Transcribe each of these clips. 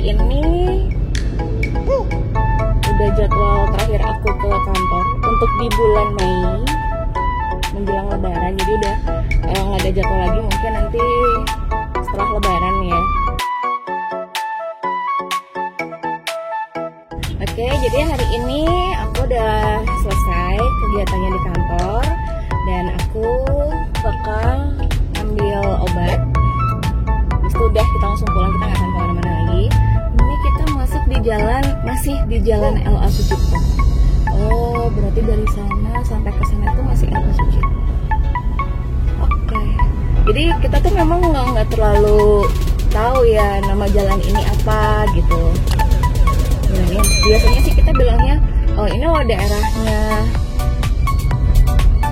ini udah jadwal terakhir aku ke kantor untuk di bulan Mei menjelang Lebaran. Jadi udah nggak ada jadwal lagi, mungkin nanti setelah Lebaran ya. Oke, jadi hari ini aku udah selesai kegiatannya di kantor dan aku bakal ambil obat. Habis itu udah kita langsung pulang, kita nggak akan kemana-mana lagi. Ini kita masih di jalan LA Sucipto. Oh, berarti dari sana sampai ke sana itu masih LA Sucipto. Oke. Jadi kita tuh memang nggak terlalu tahu ya nama jalan ini apa gitu. Biasanya sih kita bilangnya, oh ini loh daerahnya.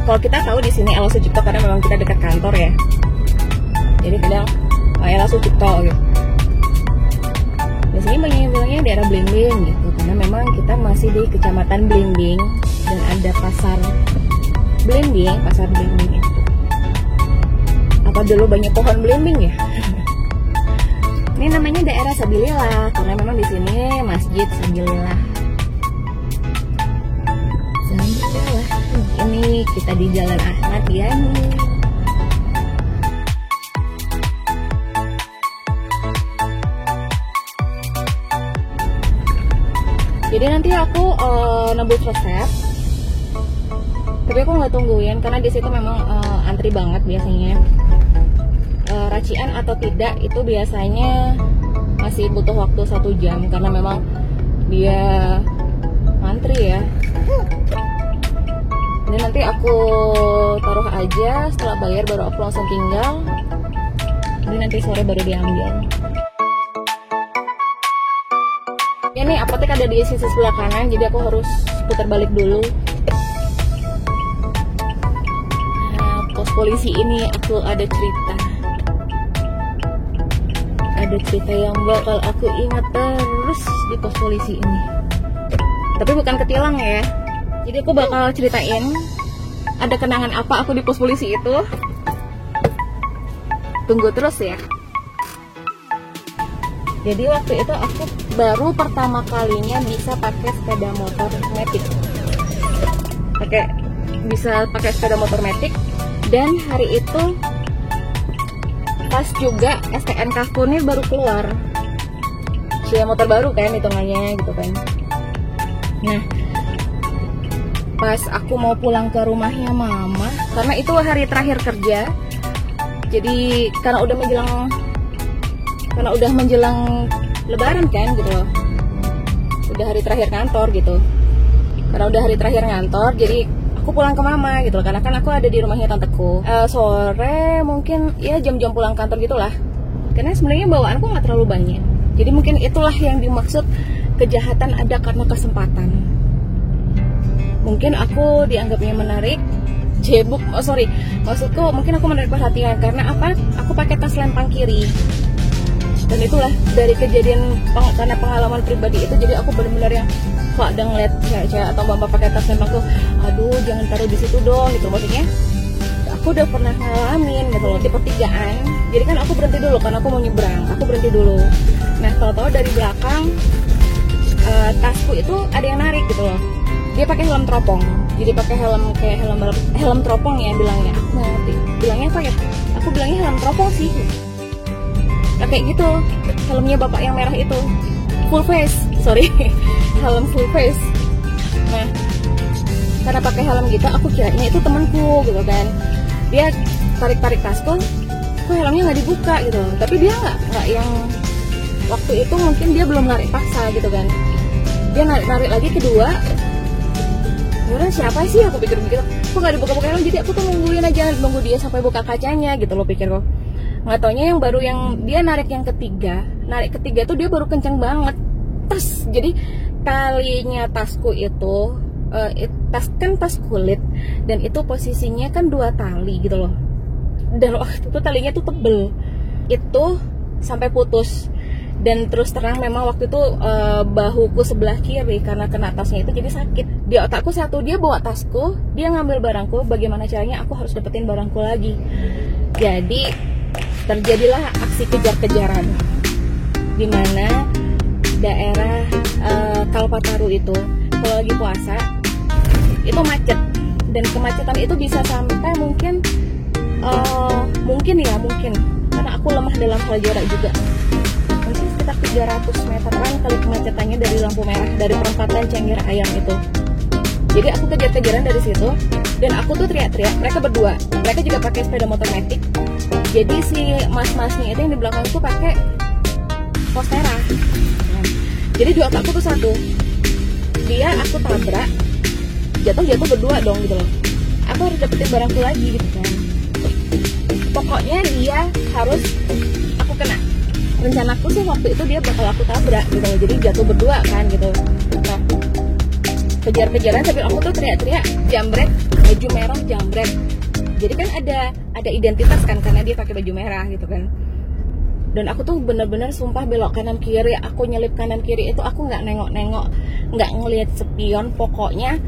Kalau kita tahu di sini LA Sucipto karena memang kita dekat kantor ya. Jadi bilang LA Sucipto gitu. Biasanya banyak yang bilangnya daerah Blimbing gitu, karena memang kita masih di Kecamatan Blimbing dan ada pasar Blimbing itu. Apa dulu banyak pohon Blimbing ya? Ini namanya daerah Sabilillah karena memang di sini masjid Sabilillah. Ini kita di Jalan Ahmad Yani. Jadi nanti aku nebus resep, tapi aku nggak tungguin karena di situ memang antri banget biasanya. Racian atau tidak itu biasanya masih butuh waktu 1 jam karena memang dia antri ya. Ini nanti aku taruh aja, setelah bayar baru aku langsung tinggal. Ini nanti sore baru diambil. Ini apotek ada di sisi sebelah kanan, jadi aku harus putar balik dulu. Nah, pos polisi ini aku ada cerita. Ada cerita yang bakal aku ingat terus di pos polisi ini. Tapi bukan ketilang ya. Jadi aku bakal ceritain ada kenangan apa aku di pos polisi itu. Tunggu terus ya. Jadi waktu itu aku baru pertama kalinya bisa pakai sepeda motor matic. Bisa pakai sepeda motor matic, dan hari itu pas juga STNK aku nih baru keluar. Sepeda motor baru kan hitungannya gitu kan. Nah, pas aku mau pulang ke rumahnya mama, karena itu hari terakhir kerja. Jadi karena udah menjelang Lebaran kan gitu loh. Udah hari terakhir kantor gitu. Karena udah hari terakhir kantor, jadi aku pulang ke mama gitu loh. Karena kan aku ada di rumahnya tanteku. Sore mungkin ya jam-jam pulang kantor gitulah. Karena sebenarnya bawaanku nggak terlalu banyak. Jadi mungkin itulah yang dimaksud kejahatan ada karena kesempatan. Mungkin aku dianggapnya menarik, maksudku mungkin aku menarik perhatian karena apa? Aku pakai tas lempang kiri. Dan itulah dari kejadian karena pengalaman pribadi itu, jadi aku benar-benar yang kok ada ngeliat cewek-cewek atau mbak pakai tas lempang tuh, aduh jangan taruh di situ dong gitu. Maksudnya aku udah pernah ngalamin gitu loh di pertigaan. Jadi kan aku berhenti dulu karena aku mau nyebrang, aku berhenti dulu. Nah tahu-tahu dari belakang tasku itu ada yang narik gitu loh. Dia pakai helm teropong, jadi pakai helm teropong ya bilangnya. Aku nggak ngerti bilangnya apa ya, aku bilangnya helm teropong sih. Kayak gitu, helmnya bapak yang merah itu full face, helm full face. Nah, karena pakai helm gitu, aku kiranya itu temanku gitu kan. Dia tarik tasku, kok helmnya nggak dibuka gitu. Tapi dia nggak yang waktu itu mungkin dia belum narik paksa gitu kan. Dia narik lagi kedua. Yaudah siapa sih, aku pikir begitu. Kok nggak dibuka-buka helm? Jadi aku tuh nunggu dia sampai buka kacanya gitu loh, pikirku. Nggak taunya yang dia narik ketiga tuh dia baru kenceng banget. Jadi talinya tasku itu tas kulit, dan itu posisinya kan 2 tali gitu loh. Dan waktu itu talinya tuh tebel, itu sampai putus. Dan terus terang memang waktu itu bahuku sebelah kiri karena kena tasnya itu jadi sakit. Di otakku satu, dia bawa tasku, dia ngambil barangku, bagaimana caranya aku harus dapetin barangku lagi. Jadi terjadilah aksi kejar-kejaran, dimana daerah Kalpataru itu kalau lagi puasa itu macet, dan kemacetan itu bisa sampai mungkin karena aku lemah dalam hal jarak juga, mungkin sekitar 300 meteran kali kemacetannya dari lampu merah dari perempatan Cengger Ayam itu. Jadi aku kejar-kejaran dari situ, dan aku tuh teriak-teriak. Mereka berdua, mereka juga pakai sepeda motor metik. Jadi si mas-masnya itu yang di belakang tuh pakai Postera. Jadi di otakku tuh satu, dia aku tabrak, jatuh berdua dong gitu loh. Aku harus dapetin barangku lagi gitu kan. Pokoknya dia harus aku kena. Rencanaku sih waktu itu dia bakal aku tabrak gitu loh. Jadi jatuh berdua kan gitu. Nah, kejar-kejaran sambil aku tuh teriak-teriak jambret, baju merah jambret. Jadi kan ada identitas kan karena dia pakai baju merah gitu kan. Dan aku tuh bener-bener sumpah belok kanan kiri, aku nyelip kanan kiri itu aku nggak nengok-nengok, nggak ngelihat spion, pokoknya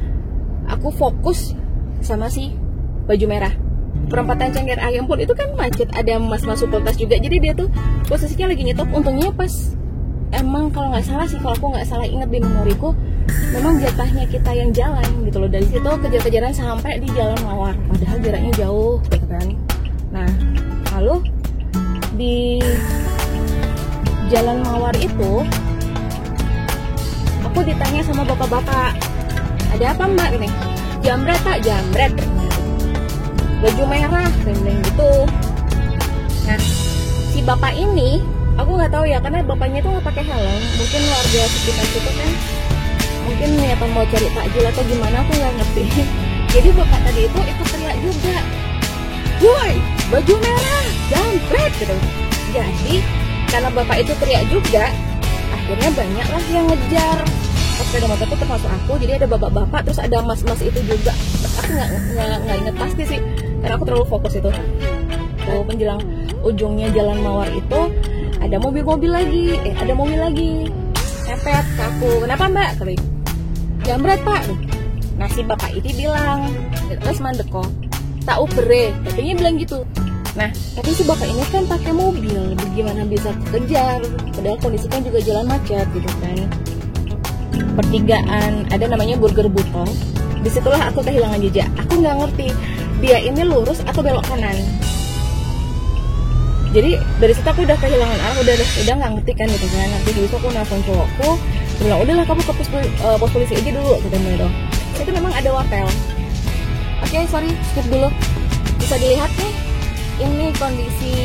aku fokus sama si baju merah. Perempatan Cengger Ayam pun itu kan macet, ada mas-mas supel tas juga, jadi dia tuh posisinya lagi nyetop. Untungnya pas emang kalau nggak salah sih, kalau aku nggak salah inget di memoriku, memang jatahnya kita yang jalan gitu loh. Dari situ kejar-kejaran sampai di Jalan Mawar, padahal jaraknya jauh gitu kan. Nah lalu di Jalan Mawar itu aku ditanya sama bapak-bapak, ada apa mbak ini? Jambret pak, jambret, baju merah dan gitu. Nah si bapak ini aku nggak tahu ya, karena bapaknya tuh nggak pakai helm, mungkin warga sekitar situ kan mungkin niatan mau cari takjil atau gimana, aku nggak ngerti. Jadi bapak tadi itu ikut teriak juga, woi baju merah jambret gitu. Jadi karena bapak itu teriak juga, akhirnya banyak lah yang ngejar. Pas sepeda motor itu termasuk aku, jadi ada bapak-bapak, terus ada mas-mas itu juga. Aku nggak inget pasti sih, karena aku terlalu fokus itu. Tuh menjelang ujungnya Jalan Mawar itu ada mobil lagi, nepet ke aku. Kenapa mbak? Kali jambret pak. Nah si bapak itu bilang, terus mandek kok, tak ubere, katanya bilang gitu. Nah tapi si bapak ini kan pakai mobil, bagaimana bisa kejar? Padahal kondisi kan juga jalan macet gitu kan. Pertigaan ada namanya Burger Butong. Disitulah aku kehilangan jejak. Aku nggak ngerti dia ini lurus atau belok kanan. Jadi dari situ aku udah kehilangan arah, udah nggak ngerti kan gitu kan. Nanti di situ aku nelfon cowokku, bilang udahlah kamu ke pos polisi aja dulu katanya dong. Itu memang ada wartel. Oke, sorry skip dulu. Bisa dilihat nih, ini kondisi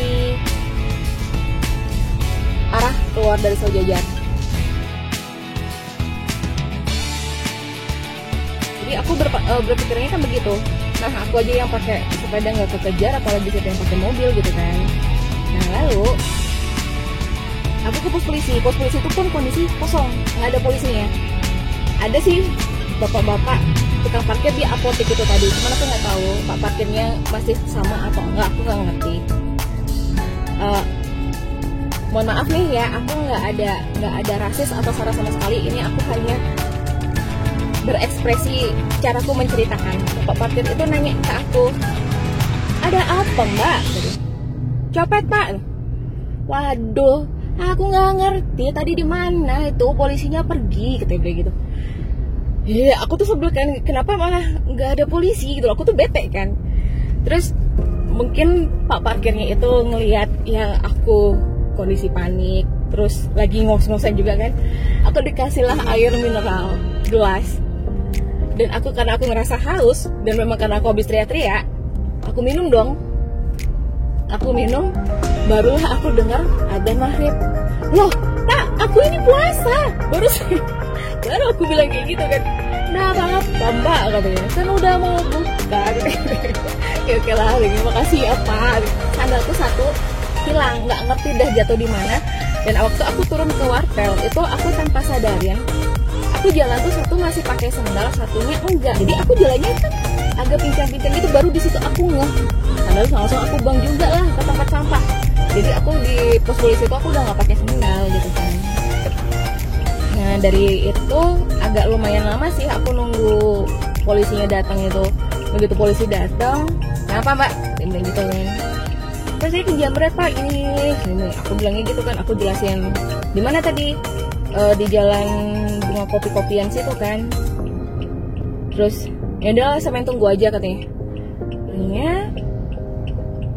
arah keluar dari Saujajar. Jadi aku berpikirnya kan begitu. Nah aku aja yang pakai sepeda nggak kekejar, apalagi siapa yang pakai mobil gitu kan. Nah lalu aku ke pos polisi itu pun kondisi kosong, nggak ada polisinya. Ada sih bapak-bapak tukang parkir di apotek itu tadi, cuman aku nggak tahu pak parkirnya masih sama atau enggak, aku nggak ngerti. Mohon maaf nih ya, aku nggak ada rasis atau sara sama sekali. Ini aku hanya berekspresi caraku menceritakan. Bapak parkir itu nanya ke aku, ada apa mbak? Copet pak. Waduh, aku nggak ngerti tadi di mana itu polisinya pergi, katanya gitu. Iya, aku tuh sebel kan, kenapa malah nggak ada polisi gitu loh. Aku tuh bete kan. Terus mungkin pak parkirnya itu ngelihat ya aku kondisi panik, terus lagi ngos-ngosan juga kan. Aku dikasihlah air mineral gelas. Dan karena aku ngerasa haus, dan memang karena aku habis teriak-teriak, aku minum dong. Aku minum, barulah aku dengar adzan maghrib. Loh, tak, aku ini puasa. Baru aku bilang kayak gitu kan. Nah, apa mbak katanya, kan udah mau buka. Oke lah, terima kasih ya pak. Sandalku satu hilang, nggak ngerti dah jatuh di mana. Dan waktu aku turun ke wartel itu aku tanpa sadarin, aku jalan tuh satu masih pakai sandal, satunya enggak. Jadi aku jalannya kan agak pincang-pincang gitu. Baru di situ aku ngeh, sandal langsung aku buang juga lah ke tempat sampah. Jadi aku di pos polisi itu aku udah nggak pakai sandal gitu kan. Nah dari itu agak lumayan lama sih aku nunggu polisinya datang itu. Begitu polisi datang, kenapa mbak? Bilang gitu kan. Terus saya ke jambret pak, ini. Aku bilangnya gitu kan, aku jelasin di mana tadi. di jalan bunga kopi-kopian situ kan. Terus ya udah sampai tunggu aja katanya.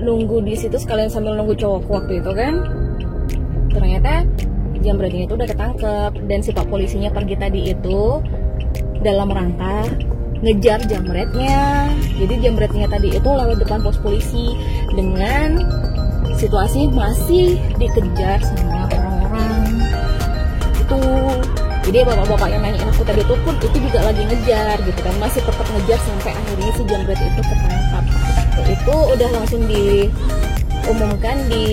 Nunggu di situ sekalian sambil nunggu cowokku waktu itu kan. Ternyata jambretnya itu udah ketangkep, dan si pak polisinya pergi tadi itu dalam rangka ngejar jambretnya. Jadi jambretnya tadi itu lewat depan pos polisi dengan situasi masih dikejar sama orang-orang itu. Jadi bapak-bapak yang nanyain aku tadi itu pun itu juga lagi ngejar gitu kan, masih tetap ngejar sampai akhirnya si jambret itu ketangkap. Itu udah langsung diumumkan di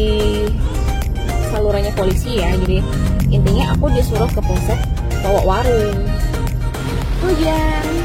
salurannya polisi ya. Jadi intinya aku disuruh ke polsek Towok Waru. Hujan.